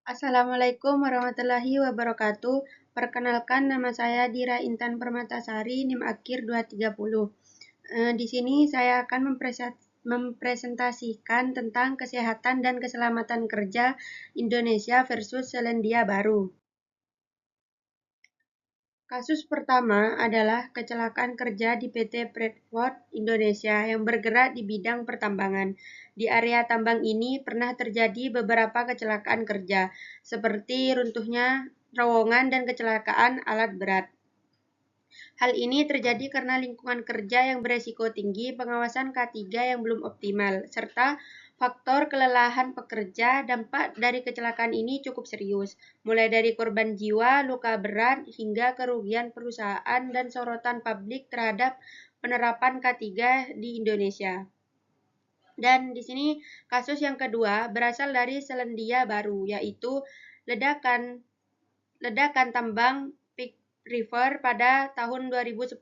Assalamualaikum warahmatullahi wabarakatuh. Perkenalkan, nama saya Dira Intan Permatasari, NIM Akhir 230. Di sini saya akan mempresentasikan tentang kesehatan dan keselamatan kerja Indonesia versus Selandia Baru. Kasus pertama adalah kecelakaan kerja di PT Freeport Indonesia yang bergerak di bidang pertambangan. Di area tambang ini pernah terjadi beberapa kecelakaan kerja, seperti runtuhnya terowongan dan kecelakaan alat berat. Hal ini terjadi karena lingkungan kerja yang beresiko tinggi, pengawasan K3 yang belum optimal, serta faktor kelelahan pekerja. Dampak dari kecelakaan ini cukup serius, mulai dari korban jiwa, luka berat, hingga kerugian perusahaan dan sorotan publik terhadap penerapan K3 di Indonesia. Dan di sini kasus yang kedua berasal dari Selandia Baru, yaitu ledakan tambang Peak River pada tahun 2010.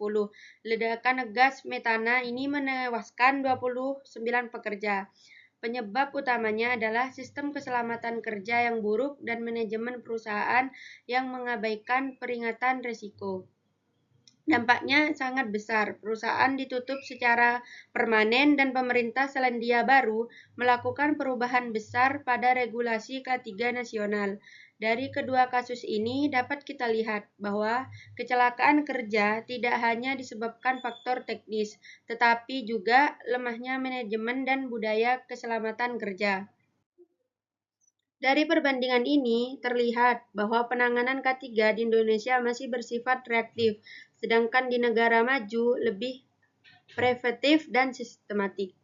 Ledakan gas metana ini menewaskan 29 pekerja. Penyebab utamanya adalah sistem keselamatan kerja yang buruk dan manajemen perusahaan yang mengabaikan peringatan risiko. Dampaknya sangat besar. Perusahaan ditutup secara permanen dan pemerintah Selandia Baru melakukan perubahan besar pada regulasi K3 nasional. Dari kedua kasus ini dapat kita lihat bahwa kecelakaan kerja tidak hanya disebabkan faktor teknis, tetapi juga lemahnya manajemen dan budaya keselamatan kerja. Dari perbandingan ini, terlihat bahwa penanganan K3 di Indonesia masih bersifat reaktif, sedangkan di negara maju lebih preventif dan sistematik.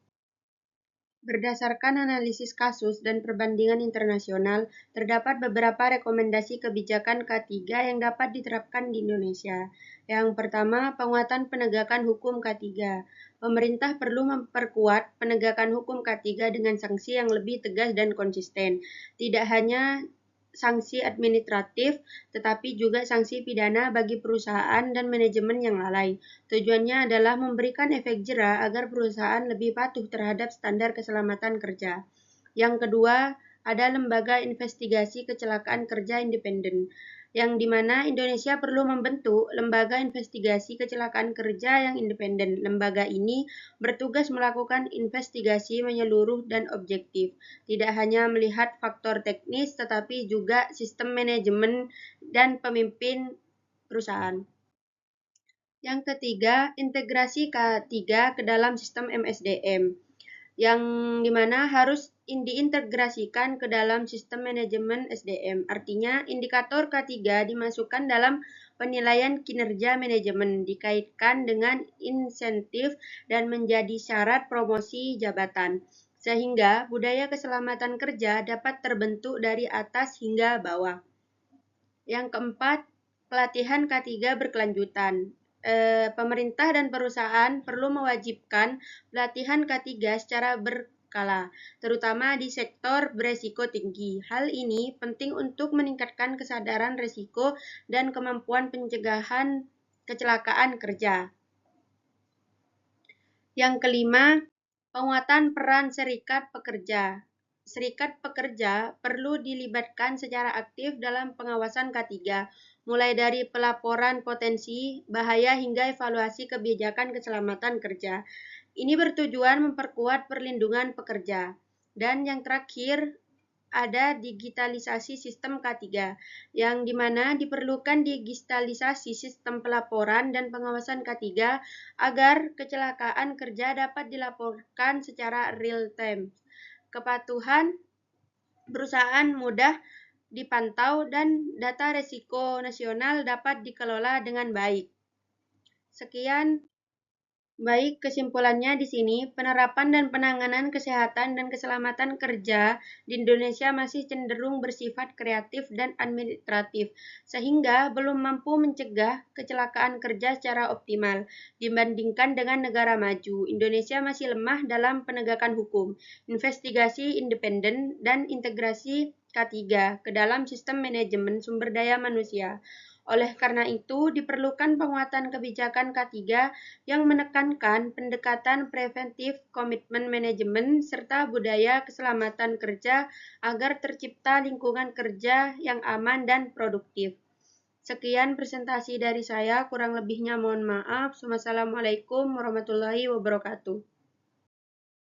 Berdasarkan analisis kasus dan perbandingan internasional, terdapat beberapa rekomendasi kebijakan K3 yang dapat diterapkan di Indonesia. Yang pertama, penguatan penegakan hukum K3. Pemerintah perlu memperkuat penegakan hukum K3 dengan sanksi yang lebih tegas dan konsisten. Tidak hanya sanksi administratif, tetapi juga sanksi pidana bagi perusahaan dan manajemen yang lalai. Tujuannya adalah memberikan efek jera agar perusahaan lebih patuh terhadap standar keselamatan kerja. Yang kedua, ada lembaga investigasi kecelakaan kerja independen, yang dimana Indonesia perlu membentuk lembaga investigasi kecelakaan kerja yang independen. Lembaga ini bertugas melakukan investigasi menyeluruh dan objektif, tidak hanya melihat faktor teknis, tetapi juga sistem manajemen dan pemimpin perusahaan. Yang ketiga, integrasi K3 ke dalam sistem MSDM, yang dimana harus diintegrasikan ke dalam sistem manajemen SDM. Artinya, indikator K3 dimasukkan dalam penilaian kinerja manajemen, dikaitkan dengan insentif dan menjadi syarat promosi jabatan, sehingga budaya keselamatan kerja dapat terbentuk dari atas hingga bawah. Yang keempat, pelatihan K3 berkelanjutan. Pemerintah dan perusahaan perlu mewajibkan pelatihan K3 secara berkala, terutama di sektor beresiko tinggi. Hal ini penting untuk meningkatkan kesadaran risiko dan kemampuan pencegahan kecelakaan kerja. Yang kelima, penguatan peran serikat pekerja. Serikat pekerja perlu dilibatkan secara aktif dalam pengawasan K3, mulai dari pelaporan potensi bahaya hingga evaluasi kebijakan keselamatan kerja. Ini bertujuan memperkuat perlindungan pekerja. Dan yang terakhir, ada digitalisasi sistem K3, yang dimana diperlukan digitalisasi sistem pelaporan dan pengawasan K3 agar kecelakaan kerja dapat dilaporkan secara real time. Kepatuhan perusahaan mudah dipantau dan data risiko nasional dapat dikelola dengan baik. Sekian. Baik, kesimpulannya di sini, penerapan dan penanganan kesehatan dan keselamatan kerja di Indonesia masih cenderung bersifat kreatif dan administratif, sehingga belum mampu mencegah kecelakaan kerja secara optimal. Dibandingkan dengan negara maju, Indonesia masih lemah dalam penegakan hukum, investigasi independen, dan integrasi K3 ke dalam sistem manajemen sumber daya manusia. Oleh karena itu, diperlukan penguatan kebijakan K3 yang menekankan pendekatan preventif, komitmen manajemen, serta budaya keselamatan kerja agar tercipta lingkungan kerja yang aman dan produktif. Sekian presentasi dari saya, kurang lebihnya mohon maaf. Wassalamualaikum warahmatullahi wabarakatuh.